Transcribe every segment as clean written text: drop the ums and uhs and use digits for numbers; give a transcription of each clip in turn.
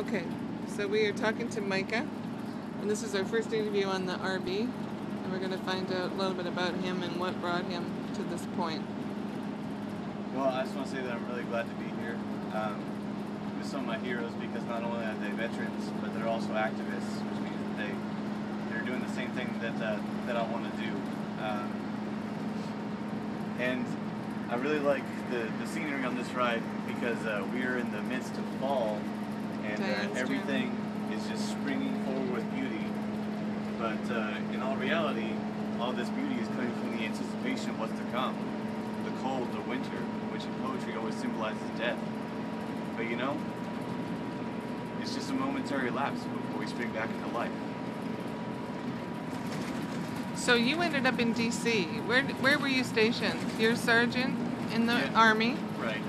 Okay, so we are talking to Micah, and this is our first interview on the RV, and we're going to find out a little bit about him and what brought him to this point. Well, I just want to say that I'm really glad to be here with some of my heroes, because not only are they veterans, but they're also activists, which means that they're doing the same thing that I want to do. And I really like the scenery on this ride, because we are in the midst of fall, and everything is just springing forward with beauty. But in all reality, all this beauty is coming from the anticipation of what's to come. The cold, the winter, which in poetry always symbolizes death. But you know, it's just a momentary lapse before we spring back into life. So you ended up in D.C. Where were you stationed? You're a sergeant in the Army? Right.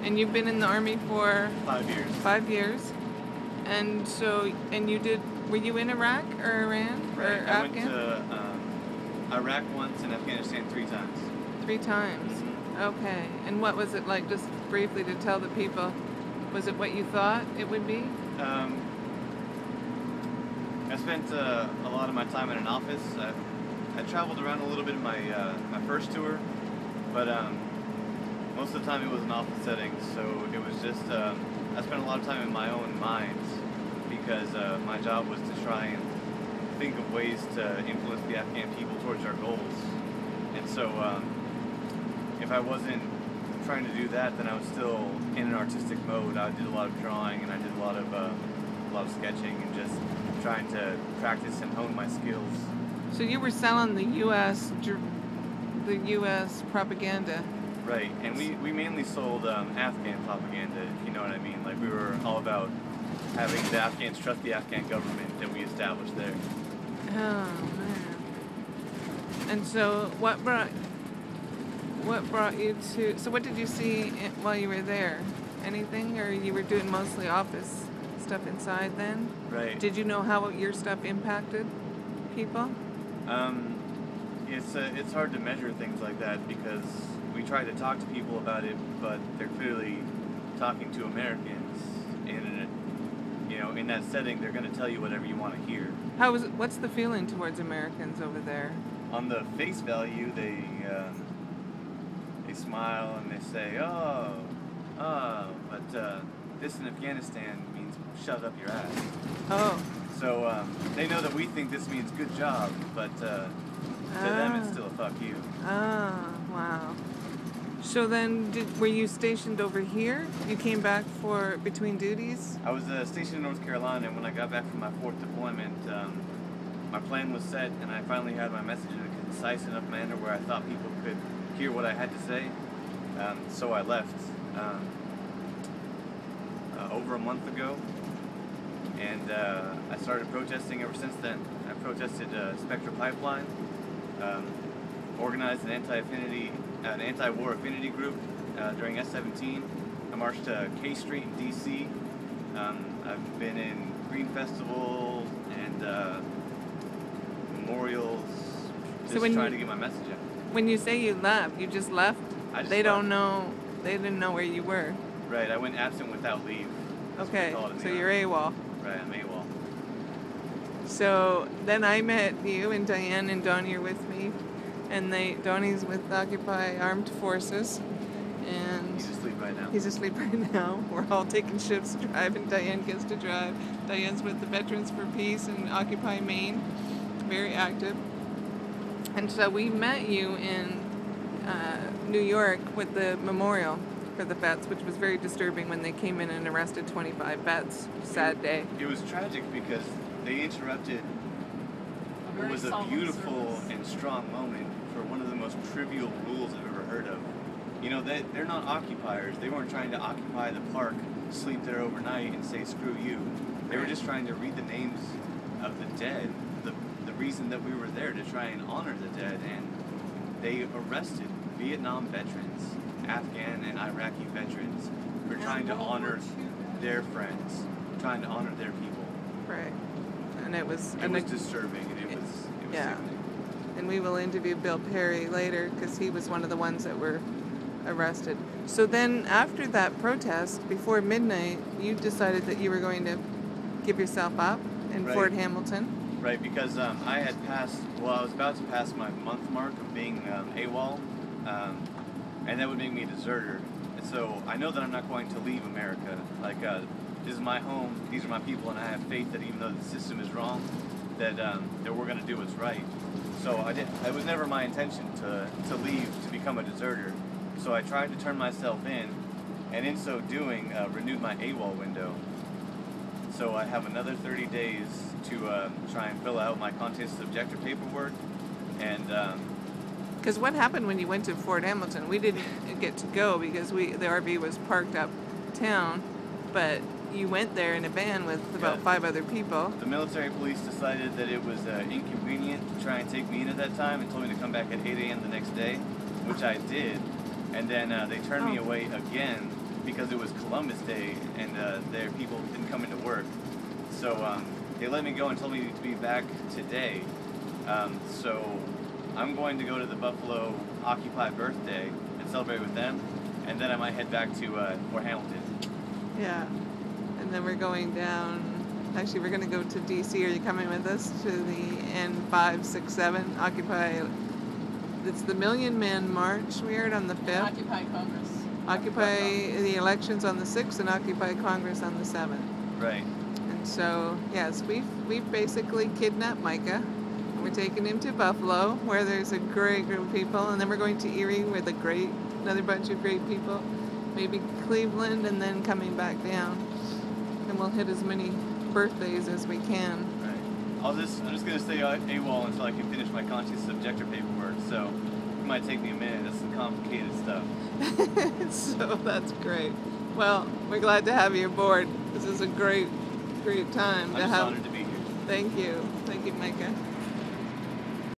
And you've been in the Army for? 5 years. 5 years. And so, were you in Iraq or Iran Right. or I Afghan? went to Iraq once and Afghanistan 3 times. 3 times. Mm-hmm. Okay. And what was it like, just briefly to tell the people? Was it what you thought it would be? I spent a lot of my time in an office. I traveled around a little bit in my first tour, but most of the time it was an office setting, so it was just, I spent a lot of time in my own mind, because my job was to try and think of ways to influence the Afghan people towards our goals. And so if I wasn't trying to do that, then I was still in an artistic mode. I did a lot of drawing, and I did a lot of sketching, and just trying to practice and hone my skills. So you were selling the U.S. propaganda. Right, and we mainly sold Afghan propaganda, if you know what I mean. Like, we were all about having the Afghans trust the Afghan government that we established there. Oh man! And so what brought you to? So what did you see while you were there? Anything, or you were doing mostly office stuff inside then? Right. Did you know how your stuff impacted people? It's hard to measure things like that, because we try to talk to people about it, but they're clearly talking to Americans, and in that setting, they're going to tell you whatever you want to hear. What's the feeling towards Americans over there? On the face value, they smile and they say, but this in Afghanistan means shove up your ass. Oh. So they know that we think this means good job, but to them it's still a fuck you. Ah, wow. So then, were you stationed over here? You came back for between duties? I was stationed in North Carolina, and when I got back from my 4th deployment, my plan was set, and I finally had my message in a concise enough manner where I thought people could hear what I had to say. So I left over a month ago, and I started protesting ever since then. I protested Spectra Pipeline, organized an anti-war affinity group during S-17. I marched to K Street in D.C. I've been in Green Festival and memorials, just trying to get my message out. When you say you left, you just left? They didn't know where you were? Right, I went absent without leave. Okay, so you're AWOL. Right, I'm AWOL. So then I met you, and Diane and Donnie are with me, and Donnie's with Occupy Armed Forces, and he's asleep right now. He's asleep right now. We're all taking shifts to drive, and Diane gets to drive. Diane's with the Veterans for Peace and Occupy Maine, very active. And so we met you in New York with the memorial for the vets, which was very disturbing when they came in and arrested 25 vets. Sad day. It was tragic because they interrupted what was a beautiful and strong moment for one of the most trivial rules I've ever heard of. You know, they're not occupiers. They weren't trying to occupy the park, sleep there overnight, and say screw you. They were just trying to read the names of the dead, the reason that we were there, to try and honor the dead, and they arrested Vietnam veterans, Afghan and Iraqi veterans, for trying to honor their friends, trying to honor their people. Right. And it was disturbing, and it was sickening. And we will interview Bill Perry later, because he was one of the ones that were arrested. So then after that protest, before midnight, you decided that you were going to give yourself up in Right. Fort Hamilton. Right, because I had passed, I was about to pass my month mark of being AWOL, and that would make me a deserter. And so I know that I'm not going to leave America. Like, this is my home, these are my people, and I have faith that even though the system is wrong, that we're going to do what's right. So it was never my intention to leave to become a deserter. So I tried to turn myself in, and in so doing, renewed my AWOL window. So I have another 30 days to try and fill out my contest objector paperwork, and Because what happened when you went to Fort Hamilton? We didn't get to go because the RV was parked uptown, but you went there in a van with about 5 other people. the military police decided that it was inconvenient to try and take me in at that time and told me to come back at 8 a.m. the next day, which I did, and then they turned me away again because it was Columbus Day and their people didn't come into work. So they let me go and told me to be back today. So I'm going to go to the Buffalo Occupy birthday and celebrate with them, and then I might head back to Fort Hamilton. Yeah. And then we're going down. Actually, we're going to go to D.C. Are you coming with us to the N567 Occupy? It's the Million Man March. We heard on the 5th. Occupy Congress. Occupy the elections on the 6th and Occupy Congress on the 7th. Right. And so, yes, we've basically kidnapped Micah. And we're taking him to Buffalo, where there's a great group of people, and then we're going to Erie with another bunch of great people. Maybe Cleveland, and then coming back down. And we'll hit as many birthdays as we can. Right. I'm just going to stay AWOL until I can finish my conscious objector paperwork, so it might take me a minute. That's some complicated stuff. So that's great. Well, we're glad to have you aboard. This is a great time I'm to just have. honored to be here. Thank you, Micah.